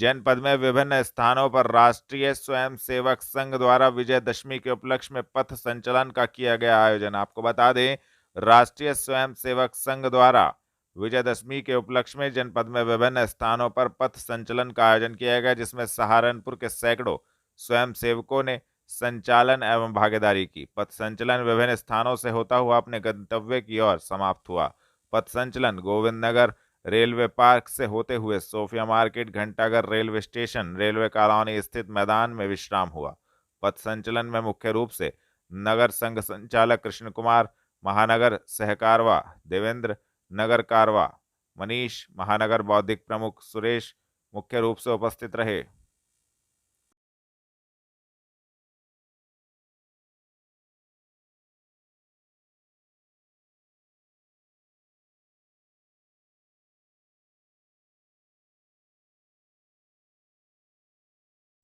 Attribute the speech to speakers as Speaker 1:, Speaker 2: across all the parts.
Speaker 1: जनपद में विभिन्न स्थानों पर राष्ट्रीय स्वयंसेवक संघ द्वारा विजयदशमी के उपलक्ष्य में पथ संचलन का किया गया आयोजन। आपको बता दें, राष्ट्रीय स्वयंसेवक संघ द्वारा विजयदशमी के उपलक्ष्य में जनपद में विभिन्न स्थानों पर पथ संचलन का आयोजन किया गया, जिसमें सहारनपुर के सैकड़ों स्वयंसेवकों ने संचालन एवं भागीदारी की। पथ संचलन विभिन्न स्थानों से होता हुआ अपने गंतव्य की ओर समाप्त हुआ। पथ संचलन गोविंद नगर रेलवे पार्क से होते हुए सोफिया मार्केट, घंटाघर रेलवे स्टेशन, रेलवे कॉलोनी स्थित मैदान में विश्राम हुआ। पथ संचलन में मुख्य रूप से नगर संघ संचालक कृष्ण कुमार, महानगर सहकारवा देवेंद्र, नगर कारवा मनीष, महानगर बौद्धिक प्रमुख सुरेश मुख्य रूप से उपस्थित रहे।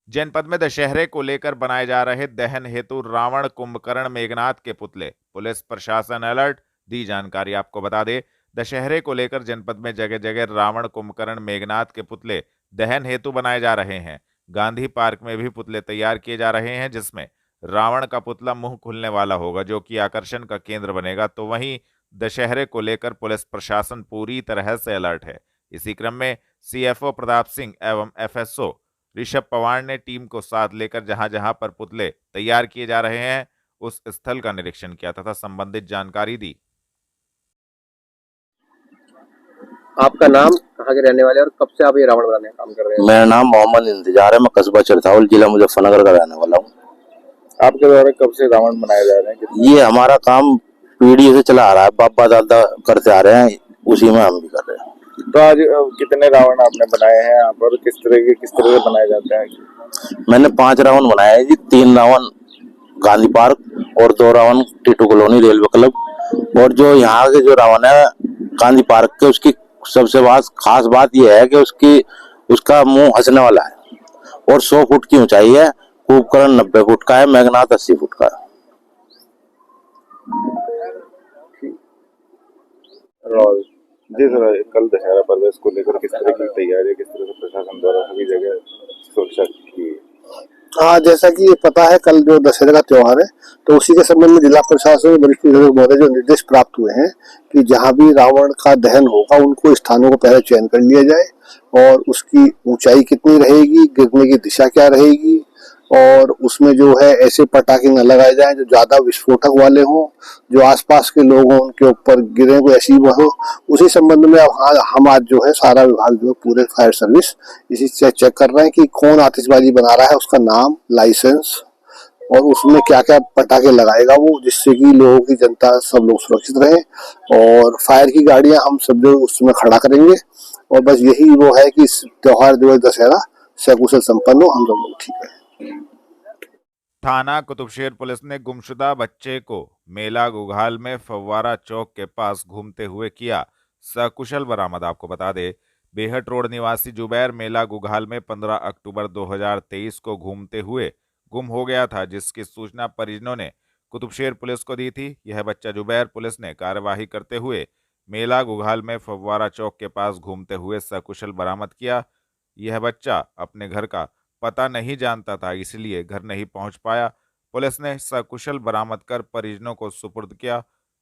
Speaker 1: जनपद में दशहरे को लेकर बनाए जा रहे दहन हेतु रावण, कुंभकर्ण, मेघनाथ के पुतले, पुलिस प्रशासन अलर्ट। दी जानकारी आपको बता दे, दशहरे को लेकर जनपद में जगह जगह रावण, कुंभकर्ण, मेघनाथ के पुतले दहन हेतु बनाए जा रहे हैं। गांधी पार्क में भी पुतले तैयार किए जा रहे हैं, जिसमें रावण का पुतला मुंह खुलने वाला होगा, जो कि आकर्षण का केंद्र बनेगा। तो वहीं दशहरे को लेकर पुलिस प्रशासन पूरी तरह से अलर्ट है। इसी क्रम में सीएफओ प्रताप सिंह एवं एफएसओ ऋषभ पवार ने टीम को साथ लेकर जहां जहां पर पुतले तैयार किए जा रहे हैं उस स्थल का निरीक्षण किया तथा संबंधित जानकारी दी।
Speaker 2: आपका नाम, कहाँ के रहने वाले और कब से आप ये रावण बनाने का काम कर रहे हैं?
Speaker 3: मेरा नाम मोहम्मद इंतजार है। मैं कस्बा चरथाउल, जिला मुजफ्फरनगर का रहने वाला हूँ।
Speaker 2: आपके द्वारा कब से रावण बनाए जा रहे हैं?
Speaker 3: ये हमारा काम पीढ़ी से चला आ रहा है, बाप दादा करते आ रहे हैं, उसी में हम भी कर रहे हैं।
Speaker 2: तो आज कितने रावण आपने बनाए हैं यहाँ पर? किस तरह से बनाए जाते हैं?
Speaker 3: मैंने 5 रावण बनाए हैं जी। 3 रावण गांधी पार्क और 2 रावण टीटू कॉलोनी रेलवे क्लब। और जो यहाँ के जो रावण है गांधी पार्क के, उसकी सबसे खास बात यह है कि उसका मुंह हंसने वाला है और 100 फुट की ऊंचाई है। कुंभकर्ण 90 फुट का है, मेघनाथ 80 फुट का है।
Speaker 2: जी सर, कल दशहरा पर्व इसको लेकर किस तरह की तैयारी, किस तरह से प्रशासन द्वारा सभी जगह सुरक्षा की?
Speaker 4: हाँ, जैसा कि ये पता है कल जो दशहरे का त्योहार है, तो उसी के संबंध में जिला प्रशासन वरिष्ठ महोदय जो निर्देश प्राप्त हुए हैं कि जहां भी रावण का दहन होगा उनको स्थानों को पहले चयन कर लिया जाए और उसकी ऊंचाई कितनी रहेगी, गिरने की दिशा क्या रहेगी, और उसमें जो है ऐसे पटाखे न लगाए जाएं जो ज्यादा विस्फोटक वाले हों, जो आसपास के लोग हों उनके ऊपर गिरे कोई ऐसी हो। उसी संबंध में अब हम आज जो है सारा विभाग जो है पूरे फायर सर्विस इसी से चेक कर रहे हैं कि कौन आतिशबाजी बना रहा है, उसका नाम, लाइसेंस और उसमें क्या क्या पटाखे लगाएगा वो, जिससे कि लोगों की, जनता सब लोग सुरक्षित रहे। और फायर की गाड़ियां हम सब जो उसमें खड़ा करेंगे और बस यही वो है कि त्योहार जो है दशहरा सकुशल संपन्न हो, हम सब लोग ठीक है।
Speaker 1: थाना कुतुबशेर पुलिस ने गुमशुदा बच्चे को मेला घुघाल में फव्वारा चौक के पास घूमते हुए किया सकुशल बरामद। आपको बता दे, बेहट रोड निवासी जुबैर मेला घुघाल में 15 अक्टूबर 2023 को घूमते हुए गुम हो गया था, जिसकी सूचना परिजनों ने कुतुबशेर पुलिस को दी थी। यह बच्चा जुबैर पुलिस ने कार्यवाही करते हुए मेला घुघाल में फव्वारा चौक के पास घूमते हुए सकुशल बरामद किया। यह बच्चा अपने घर का पता नहीं जानता था, इसलिए घर नहीं पहुंच पाया। पुलिस ने सकुशल बरामद कर परिजनों को सुपुर्द किया।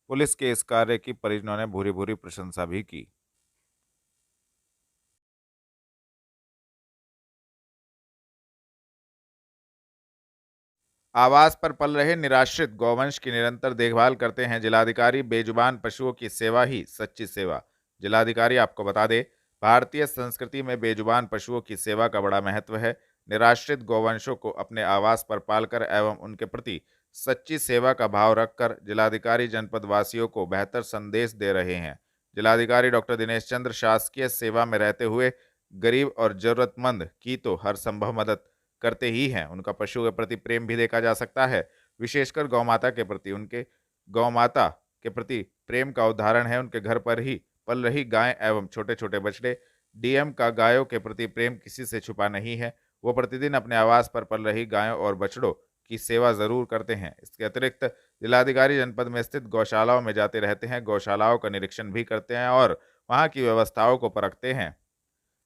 Speaker 1: पुलिस के इस कार्य की परिजनों ने भूरी भूरी प्रशंसा भी की। आवास पर पल रहे निराश्रित गौवंश की निरंतर देखभाल करते हैं जिलाधिकारी। बेजुबान पशुओं की सेवा ही सच्ची सेवा। जिलाधिकारी आपको बता दे, भारतीय संस्कृति में बेजुबान पशुओं की सेवा का बड़ा महत्व है। निराश्रित गौवंशों को अपने आवास पर पालकर एवं उनके प्रति सच्ची सेवा का भाव रखकर जिलाधिकारी जनपद वासियों को बेहतर संदेश दे रहे हैं। जिलाधिकारी डॉक्टर दिनेश चंद्र शासकीय सेवा में रहते हुए गरीब और जरूरतमंद की तो हर संभव मदद करते ही हैं। उनका पशु के प्रति प्रेम भी देखा जा सकता है, विशेषकर गौमाता के प्रति। उनके गौमाता के प्रति प्रेम का उदाहरण है उनके घर पर ही पल रही गाय एवं छोटे छोटे बछड़े। डीएम का गायों के प्रति प्रेम किसी से छुपा नहीं है। वो प्रतिदिन अपने आवास पर पल रही गायों और बछड़ों की सेवा जरूर करते हैं। इसके अतिरिक्त जिलाधिकारी जनपद में स्थित गौशालाओं में जाते रहते हैं, गौशालाओं का निरीक्षण भी करते हैं और वहां की व्यवस्थाओं को परखते हैं।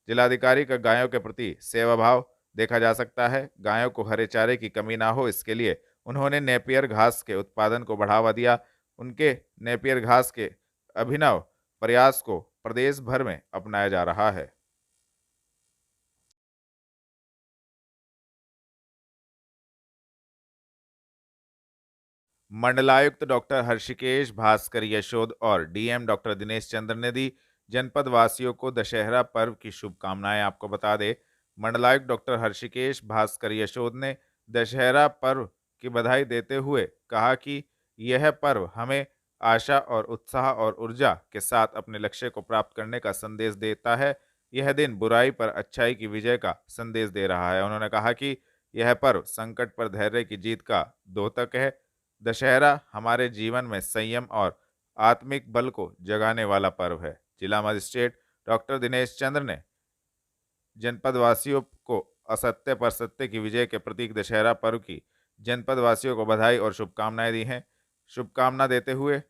Speaker 1: जिलाधिकारी का गायों के प्रति सेवा भाव देखा जा सकता है। गायों को हरे चारे की कमी ना हो, इसके लिए उन्होंने नेपियर घास के उत्पादन को बढ़ावा दिया। उनके नेपियर घास के अभिनव प्रयास को प्रदेश भर में अपनाया जा रहा है। मंडलायुक्त डॉक्टर हर्षिकेश भास्कर यशोद और डीएम डॉक्टर दिनेश चंद्र ने दी जनपद वासियों को दशहरा पर्व की शुभकामनाएं। आपको बता दें, मंडलायुक्त डॉक्टर हर्षिकेश भास्कर यशोद ने दशहरा पर्व की बधाई देते हुए कहा कि यह पर्व हमें आशा और उत्साह और ऊर्जा के साथ अपने लक्ष्य को प्राप्त करने का संदेश देता है। यह दिन बुराई पर अच्छाई की विजय का संदेश दे रहा है। उन्होंने कहा कि यह पर्व संकट पर धैर्य की जीत का द्योतक है। दशहरा हमारे जीवन में संयम और आत्मिक बल को जगाने वाला पर्व है। जिला मजिस्ट्रेट डॉक्टर दिनेश चंद्र ने जनपद वासियों को असत्य पर सत्य की विजय के प्रतीक दशहरा पर्व की जनपद वासियों को बधाई और शुभकामनाएं दी हैं। शुभकामना देते हुए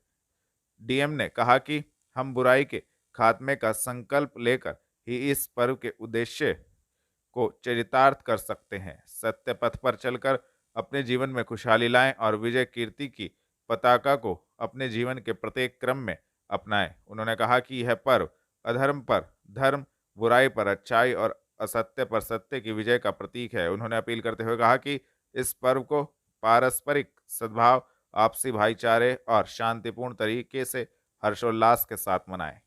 Speaker 1: डीएम ने कहा कि हम बुराई के खात्मे का संकल्प लेकर ही इस पर्व के उद्देश्य को चरितार्थ कर सकते हैं। सत्य पथ पर चलकर अपने जीवन में खुशहाली लाएं और विजय कीर्ति की पताका को अपने जीवन के प्रत्येक क्रम में अपनाएं। उन्होंने कहा कि यह पर्व अधर्म पर धर्म, बुराई पर अच्छाई और असत्य पर सत्य की विजय का प्रतीक है। उन्होंने अपील करते हुए कहा कि इस पर्व को पारस्परिक सद्भाव, आपसी भाईचारे और शांतिपूर्ण तरीके से हर्षोल्लास के साथ मनाएं।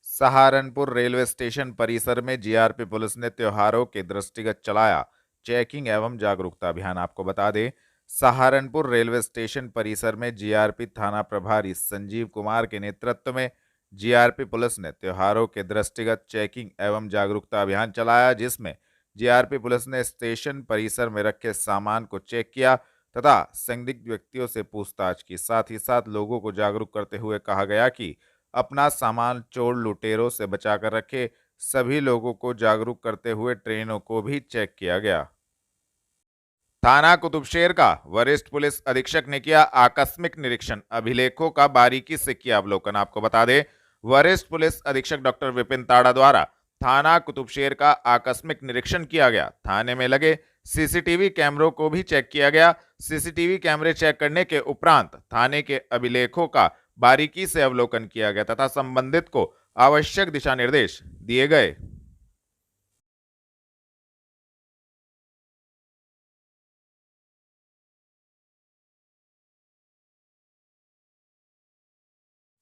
Speaker 1: सहारनपुर रेलवे स्टेशन परिसर में जीआरपी पुलिस ने त्योहारों के दृष्टिगत चलाया चेकिंग एवं जागरूकता अभियान। आपको बता दें, सहारनपुर रेलवे स्टेशन परिसर में जीआरपी थाना प्रभारी संजीव कुमार के नेतृत्व में जीआरपी पुलिस ने त्योहारों के दृष्टिगत चेकिंग एवं जागरूकता अभियान चलाया, जिसमें जीआरपी पुलिस ने स्टेशन परिसर में रखे सामान को चेक किया तथा संदिग्ध व्यक्तियों से पूछताछ की। साथ ही साथ लोगों को जागरूक करते हुए कहा गया कि अपना सामान चोर लुटेरों से बचाकर रखे। सभी लोगों को जागरूक करते हुए ट्रेनों को भी चेक किया गया। थाना कुतुबशेर का वरिष्ठ पुलिस अधीक्षक ने किया आकस्मिक निरीक्षण, अभिलेखों का बारीकी से किया अवलोकन। आपको बता दें, वरिष्ठ पुलिस अधीक्षक डॉक्टर विपिन ताड़ा द्वारा थाना कुतुबशेर का आकस्मिक निरीक्षण किया गया। थाने में लगे सीसीटीवी कैमरों को भी चेक किया गया। सीसीटीवी कैमरे चेक करने के उपरांत थाने के अभिलेखों का बारीकी से अवलोकन किया गया तथा संबंधित को आवश्यक दिशा निर्देश दिए गए।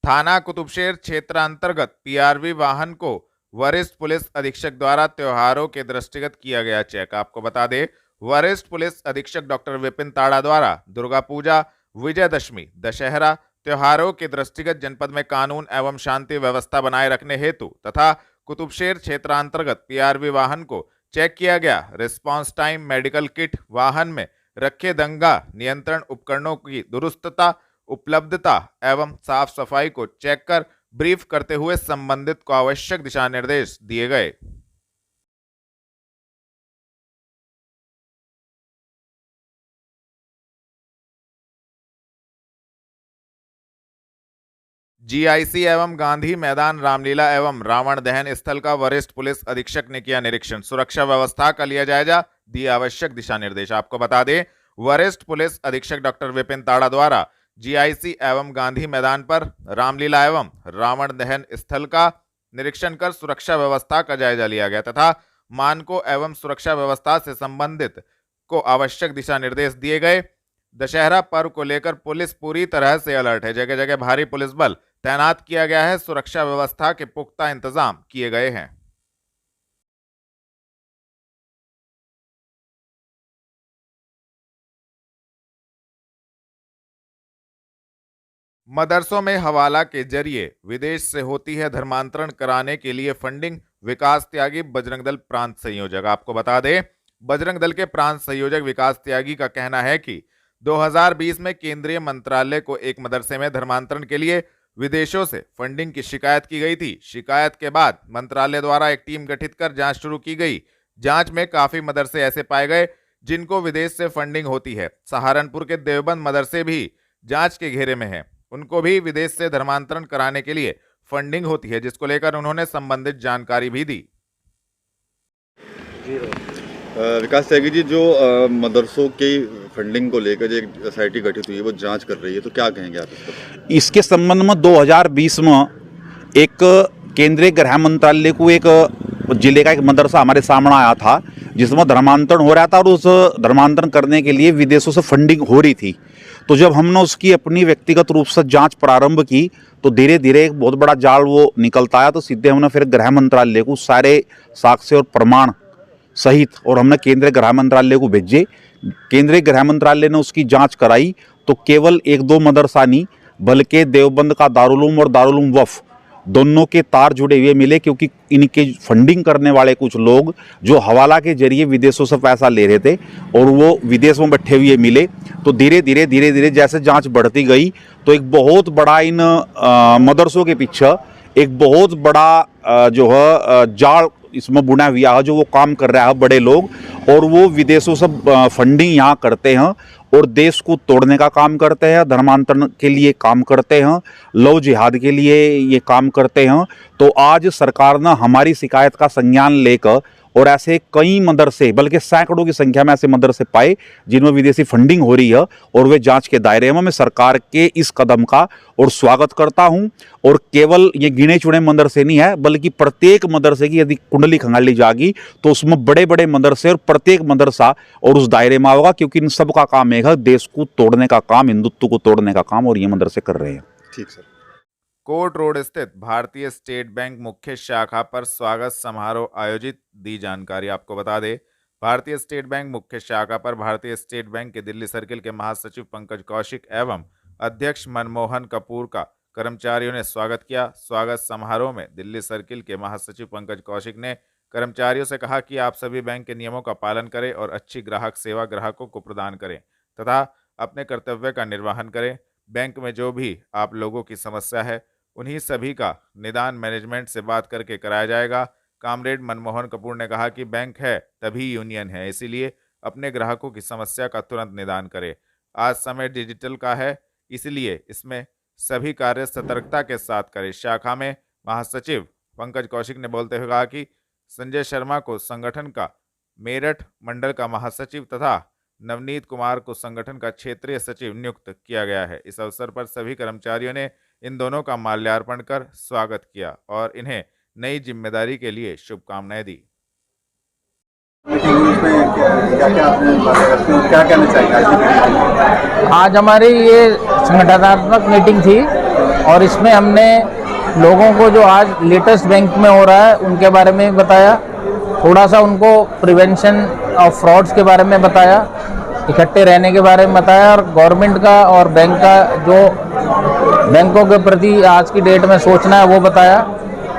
Speaker 1: थाना कुतुबशेर क्षेत्र अंतर्गत पीआरवी वाहन को वरिष्ठ पुलिस अधीक्षक द्वारा त्योहारों के दृष्टिगत किया गया चेक। आपको बता दें, वरिष्ठ पुलिस अधीक्षक डॉक्टर विपिन ताड़ा द्वारा दुर्गा पूजा, विजयदशमी, दशहरा त्योहारों के दृष्टिगत जनपद में कानून एवं शांति व्यवस्था बनाए रखने हेतु तथा कुतुबशेर क्षेत्रांतर्गत पीआरवी वाहन को चेक किया गया। रिस्पांस टाइम, मेडिकल किट, वाहन में रखे दंगा नियंत्रण उपकरणों की दुरुस्तता, उपलब्धता एवं साफ सफाई को चेक कर ब्रीफ करते हुए संबंधित को आवश्यक दिशा निर्देश दिए गए। जीआईसी एवं गांधी मैदान, रामलीला एवं रावण दहन स्थल का वरिष्ठ पुलिस अधीक्षक ने किया निरीक्षण, सुरक्षा व्यवस्था का लिया जायजा, दिए आवश्यक दिशा निर्देश। आपको बता दें, वरिष्ठ पुलिस अधीक्षक डॉक्टर विपिन ताड़ा द्वारा जीआईसी एवं गांधी मैदान पर रामलीला एवं रावण दहन स्थल का निरीक्षण कर सुरक्षा व्यवस्था का जायजा लिया गया तथा मानकों एवं सुरक्षा व्यवस्था से संबंधित को आवश्यक दिशा निर्देश दिए गए। दशहरा पर्व को लेकर पुलिस पूरी तरह से अलर्ट है। जगह जगह भारी पुलिस बल तैनात किया गया है। सुरक्षा व्यवस्था के पुख्ता इंतजाम किए गए हैं। मदरसों में हवाला के जरिए विदेश से होती है धर्मांतरण कराने के लिए फंडिंग, विकास त्यागी बजरंग दल प्रांत संयोजक। आपको बता दें, बजरंग दल के प्रांत संयोजक विकास त्यागी का कहना है कि 2020 में केंद्रीय मंत्रालय को एक मदरसे में धर्मांतरण के लिए विदेशों से फंडिंग की शिकायत की गई थी। शिकायत के बाद मंत्रालय द्वारा एक टीम गठित कर जांच शुरू की गई। जांच में काफी मदरसे ऐसे पाए गए जिनको विदेश से फंडिंग होती है। सहारनपुर के देवबंद मदरसे भी जांच के घेरे में है। उनको भी विदेश से धर्मांतरण कराने के लिए फंडिंग होती है, जिसको लेकर उन्होंने संबंधित जानकारी भी दी।
Speaker 5: विकास त्यागी जी, जो मदरसों की फंडिंग को लेकर जो एक एसआईटी गठित हुई है वो जांच कर रही है, तो क्या कहेंगे आप इस पर?
Speaker 6: इसके संबंध में 2020 में एक केंद्रीय गृह मंत्रालय को एक जिले का एक मदरसा हमारे सामने आया था जिसमें धर्मांतरण हो रहा था और उस धर्मांतरण करने के लिए विदेशों से फंडिंग हो रही थी। तो जब हमने उसकी अपनी व्यक्तिगत रूप से जांच प्रारंभ की तो धीरे धीरे एक बहुत बड़ा जाल वो निकलता आया। तो सीधे हमने फिर गृह मंत्रालय को सारे साक्ष्य और प्रमाण सहित और हमने केंद्रीय गृह मंत्रालय को भेजे। केंद्रीय गृह मंत्रालय ने उसकी जांच कराई तो केवल 1-2 मदरसा नहीं बल्कि देवबंद का दारुल उलूम और दारुल उलूम वफ़ दोनों के तार जुड़े हुए मिले, क्योंकि इनके फंडिंग करने वाले कुछ लोग जो हवाला के जरिए विदेशों से पैसा ले रहे थे और वो विदेश में बैठे हुए मिले। तो धीरे धीरे जैसे जांच बढ़ती गई तो एक बहुत बड़ा इन मदरसों के पीछे एक बहुत बड़ा जो है जाल इसमें बुना हुआ है, जो वो काम कर रहा है बड़े लोग, और वो विदेशों से फंडिंग यहाँ करते हैं और देश को तोड़ने का काम करते हैं, धर्मांतरण के लिए काम करते हैं, लव जिहाद के लिए ये काम करते हैं। तो आज सरकार ने हमारी शिकायत का संज्ञान लेकर और ऐसे कई मदरसे बल्कि सैकड़ों की संख्या में ऐसे मदरसे पाए जिनमें विदेशी फंडिंग हो रही है और वे जांच के दायरे में। मैं सरकार के इस कदम का और स्वागत करता हूं। और केवल ये गिने चुने मदरसे नहीं है बल्कि प्रत्येक मदरसे की यदि कुंडली खंगाली जाएगी तो उसमें बड़े बड़े मदरसे और प्रत्येक मदरसा और उस दायरे में होगा, क्योंकि इन सब का काम है देश को तोड़ने का काम, हिंदुत्व को तोड़ने का काम, और ये मदरसे कर रहे हैं।
Speaker 5: ठीक सर।
Speaker 1: कोर्ट रोड स्थित भारतीय स्टेट बैंक मुख्य शाखा पर स्वागत समारोह आयोजित, दी जानकारी आपको बता दें। भारतीय स्टेट बैंक मुख्य शाखा पर भारतीय स्टेट बैंक के दिल्ली सर्किल के महासचिव पंकज कौशिक एवं अध्यक्ष मनमोहन कपूर का कर्मचारियों ने स्वागत किया। स्वागत समारोह में दिल्ली सर्किल के महासचिव पंकज कौशिक ने कर्मचारियों से कहा कि आप सभी बैंक के नियमों का पालन करें और अच्छी ग्राहक सेवा ग्राहकों को प्रदान करें तथा अपने कर्तव्य का निर्वहन करें। बैंक में जो भी आप लोगों की समस्या है उन्हीं सभी का निदान मैनेजमेंट से बात करके कराया जाएगा। कामरेड मनमोहन कपूर ने कहा कि बैंक है तभी यूनियन है, इसीलिए अपने ग्राहकों की समस्या का तुरंत निदान करें। आज समय डिजिटल का है, इसलिए इसमें सभी कार्य सतर्कता के साथ करें। शाखा में महासचिव पंकज कौशिक ने बोलते हुए कहा कि संजय शर्मा को संगठन का मेरठ मंडल का महासचिव तथा नवनीत कुमार को संगठन का क्षेत्रीय सचिव नियुक्त किया गया है। इस अवसर पर सभी कर्मचारियों ने इन दोनों का माल्यार्पण कर स्वागत किया और इन्हें नई जिम्मेदारी के लिए शुभकामनाएं दी।
Speaker 2: क्या कहना चाहिए?
Speaker 7: आज हमारी ये संगठनात्मक मीटिंग थी और इसमें हमने लोगों को जो आज लेटेस्ट बैंक में हो रहा है उनके बारे में बताया, थोड़ा सा उनको प्रिवेंशन ऑफ फ्रॉड्स के बारे में बताया, इकट्ठे रहने के बारे में बताया और गवर्नमेंट का और बैंक का जो बैंकों के प्रति आज की डेट में सोचना है वो बताया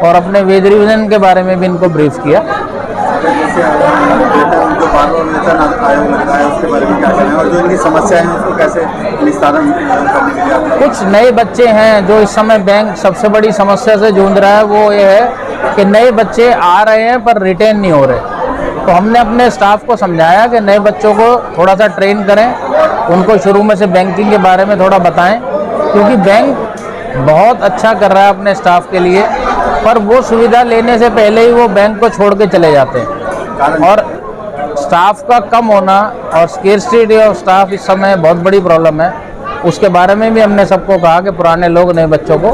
Speaker 7: और अपने वेज रिविजन के बारे में भी इनको ब्रीफ किया।
Speaker 2: जो बार-बार वेतन आयोग लग रहा है उसके बारे में क्या कहना है और जो इनकी समस्या है उसको कैसे निस्तारण करने के लिए आप?
Speaker 7: कुछ नए बच्चे हैं जो इस समय बैंक सबसे बड़ी समस्या से जूझ रहा है, वो ये है कि नए बच्चे आ रहे हैं पर रिटेन नहीं हो रहे। तो हमने अपने स्टाफ को समझाया कि नए बच्चों को थोड़ा सा ट्रेन करें, उनको शुरू में से बैंकिंग के बारे में थोड़ा बताएं, क्योंकि बैंक बहुत अच्छा कर रहा है अपने स्टाफ के लिए, पर वो सुविधा लेने से पहले ही वो बैंक को छोड़ के चले जाते हैं। और स्टाफ का कम होना और स्केर्सिटी ऑफ स्टाफ इस समय बहुत बड़ी प्रॉब्लम है। उसके बारे में भी हमने सबको कहा कि पुराने लोग नए बच्चों को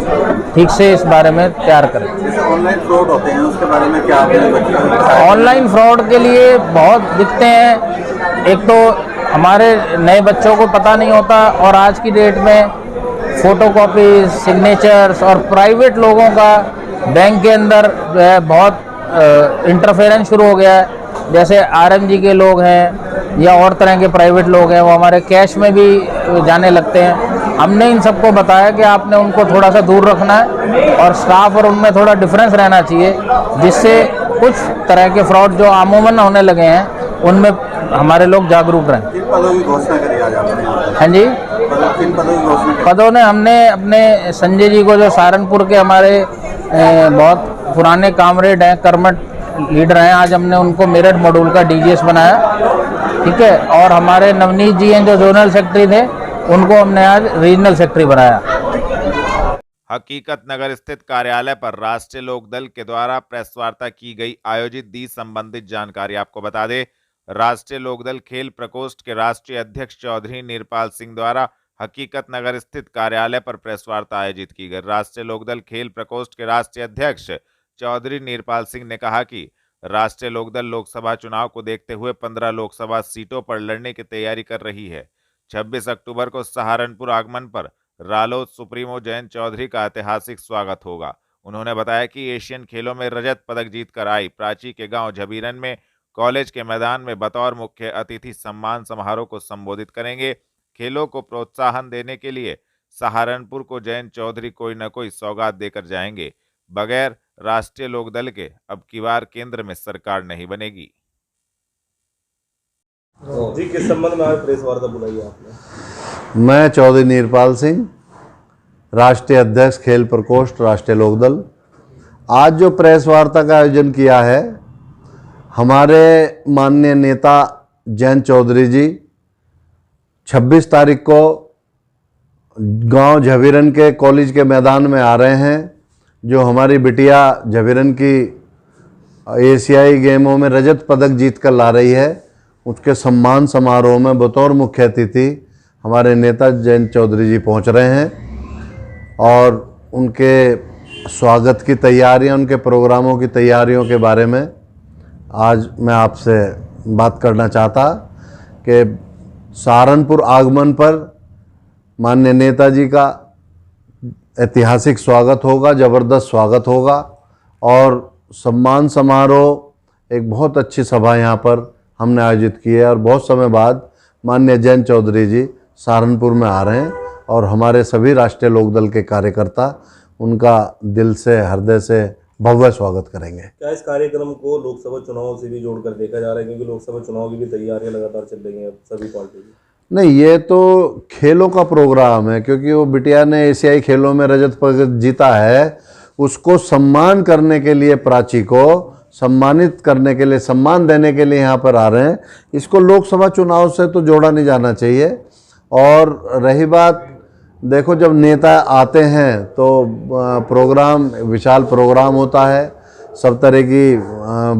Speaker 7: ठीक से इस बारे में तैयार करें।
Speaker 2: ऑनलाइन फ्रॉड होते हैं उसके बारे में क्या
Speaker 7: ऑनलाइन फ्रॉड के लिए बहुत दिखते हैं। एक तो हमारे नए बच्चों को पता नहीं होता और आज की डेट में फोटोकॉपी, सिग्नेचर्स और प्राइवेट लोगों का बैंक के अंदर जो है बहुत इंटरफेरेंस शुरू हो गया है। जैसे आरएमजी के लोग हैं या और तरह के प्राइवेट लोग हैं, वो हमारे कैश में भी जाने लगते हैं। हमने इन सबको बताया कि आपने उनको थोड़ा सा दूर रखना है और स्टाफ और उनमें थोड़ा डिफरेंस रहना चाहिए, जिससे कुछ तरह के फ्रॉड जो आमूमन होने लगे हैं उनमें हमारे लोग जागरूक रहें।
Speaker 2: किन पदों की घोषणा करी आज आपने?
Speaker 7: हाँ जी,
Speaker 2: किन पदों की घोषणा?
Speaker 7: पदों ने हमने अपने संजय जी को, जो सहारनपुर के हमारे बहुत पुराने कामरेड हैं, कर्मठ लीडर हैं, आज हमने उनको मेरठ मॉड्यूल का डीजीएस बनाया, ठीक है। और हमारे नवनीत जी हैं जो जोनल सेक्रेटरी थे, उनको हमने आज रीजनल सेक्रेटरी बनाया।
Speaker 1: हकीकत नगर स्थित कार्यालय पर राष्ट्रीय लोकदल के द्वारा प्रेस वार्ता की गई। आयोजित दी संबंधित जानकारी आपको बता दें, राष्ट्रीय लोकदल खेल प्रकोष्ठ के राष्ट्रीय अध्यक्ष चौधरी नीरपाल सिंह द्वारा हकीकत नगर स्थित कार्यालय पर प्रेस वार्ता आयोजित की गई। राष्ट्रीय लोकदल खेल प्रकोष्ठ के राष्ट्रीय अध्यक्ष चौधरी नीरपाल सिंह ने कहा कि राष्ट्रीय लोकदल लोकसभा चुनाव को देखते हुए 15 लोकसभा सीटों पर लड़ने की तैयारी कर रही है। 26 अक्टूबर को सहारनपुर आगमन पर रालोद सुप्रीमो जयंत चौधरी का ऐतिहासिक स्वागत होगा। उन्होंने बताया कि एशियन खेलों में रजत पदक जीतकर आई प्राची के गांव झबीरन में कॉलेज के मैदान में बतौर मुख्य अतिथि सम्मान समारोह को संबोधित करेंगे। खेलों को प्रोत्साहन देने के लिए सहारनपुर को जयंत चौधरी कोई न कोई सौगात देकर जाएंगे। बगैर राष्ट्रीय लोकदल के अब की बार केंद्र में सरकार नहीं बनेगी।
Speaker 8: जी, किस संबंध में आज प्रेस वार्ता बुलाई आपने?
Speaker 9: मैं चौधरी नीरपाल सिंह, राष्ट्रीय अध्यक्ष खेल प्रकोष्ठ राष्ट्रीय लोकदल। आज जो प्रेस वार्ता का आयोजन किया है, हमारे माननीय नेता जयंत चौधरी जी 26 तारीख को गांव झबीरन के कॉलेज के मैदान में आ रहे हैं। जो हमारी बिटिया झबीरन की एशियाई गेमों में रजत पदक जीत कर ला रही है, उसके सम्मान समारोह में बतौर मुख्य अतिथि हमारे नेता जयंत चौधरी जी पहुंच रहे हैं और उनके स्वागत की तैयारियां, उनके प्रोग्रामों की तैयारियों के बारे में आज मैं आपसे बात करना चाहता कि सहारनपुर आगमन पर माननीय नेताजी का ऐतिहासिक स्वागत होगा, ज़बरदस्त स्वागत होगा और सम्मान समारोह, एक बहुत अच्छी सभा यहाँ पर हमने आयोजित की है और बहुत समय बाद माननीय जयंत चौधरी जी सहारनपुर में आ रहे हैं और हमारे सभी राष्ट्रीय लोकदल के कार्यकर्ता उनका दिल से, हृदय से भव्य स्वागत करेंगे।
Speaker 8: क्या इस कार्यक्रम को लोकसभा चुनाव से भी जोड़कर देखा जा रहा है, क्योंकि लोकसभा चुनाव की भी तैयारियां लगातार चल रही हैं सभी पार्टी की?
Speaker 9: नहीं, ये तो खेलों का प्रोग्राम है, क्योंकि वो बिटिया ने एशियाई खेलों में रजत पदक जीता है, उसको सम्मान करने के लिए, प्राची को सम्मानित करने के लिए, सम्मान देने के लिए यहाँ पर आ रहे हैं। इसको लोकसभा चुनाव से तो जोड़ा नहीं जाना चाहिए। और रही बात, देखो जब नेता आते हैं तो प्रोग्राम, विशाल प्रोग्राम होता है, सब तरह की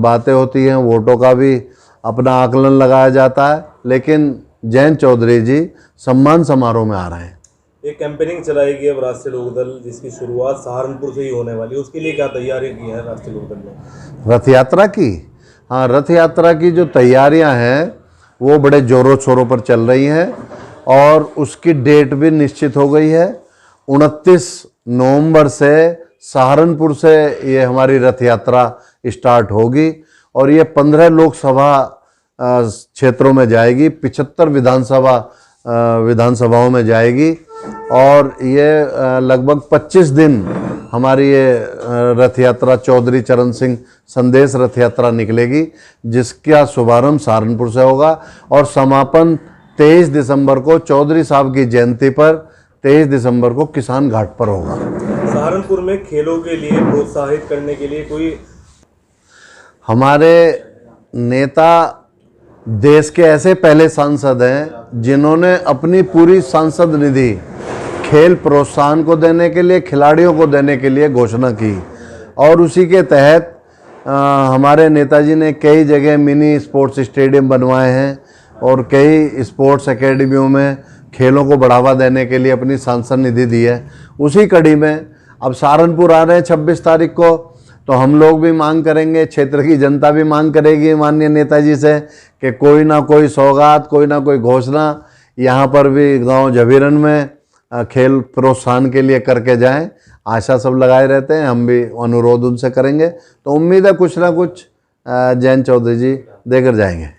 Speaker 9: बातें होती हैं, वोटों का भी अपना आकलन लगाया जाता है, लेकिन जयंत चौधरी जी सम्मान समारोह में आ रहे हैं।
Speaker 8: एक कैंपेनिंग चलाई गई है राष्ट्रीय लोकदल, जिसकी शुरुआत सहारनपुर से ही होने वाली है, उसके लिए क्या तैयारियां की हैं राष्ट्रीय लोकदल ने?
Speaker 9: रथ यात्रा की, हाँ, रथ यात्रा की जो तैयारियां हैं वो बड़े जोरों शोरों पर चल रही हैं और उसकी डेट भी निश्चित हो गई है। 29 नवंबर से सहारनपुर से ये हमारी रथ यात्रा स्टार्ट होगी और ये 15 लोकसभा क्षेत्रों में जाएगी, 75 विधानसभाओं में जाएगी और ये लगभग 25 दिन हमारी ये रथ यात्रा, चौधरी चरण सिंह संदेश रथ यात्रा निकलेगी, जिसका शुभारंभ सहारनपुर से होगा और समापन 23 दिसंबर को चौधरी साहब की जयंती पर 23 दिसंबर को किसान घाट पर होगा।
Speaker 8: सहारनपुर में खेलों के लिए प्रोत्साहित करने के लिए कोई,
Speaker 9: हमारे नेता देश के ऐसे पहले सांसद हैं जिन्होंने अपनी पूरी सांसद निधि खेल प्रोत्साहन को देने के लिए, खिलाड़ियों को देने के लिए घोषणा की और उसी के तहत हमारे नेताजी ने कई जगह मिनी स्पोर्ट्स स्टेडियम बनवाए हैं और कई स्पोर्ट्स एकेडमियों में खेलों को बढ़ावा देने के लिए अपनी सांसद निधि दी है। उसी कड़ी में अब सहारनपुर आ रहे हैं 26 तारीख को, तो हम लोग भी मांग करेंगे, क्षेत्र की जनता भी मांग करेगी माननीय नेताजी से कि कोई ना कोई सौगात, कोई ना कोई घोषणा यहाँ पर भी गांव झबीरन में खेल प्रोत्साहन के लिए करके जाएं। आशा सब लगाए रहते हैं, हम भी अनुरोध उनसे करेंगे, तो उम्मीद है कुछ ना कुछ जयंत चौधरी जी देकर जाएंगे।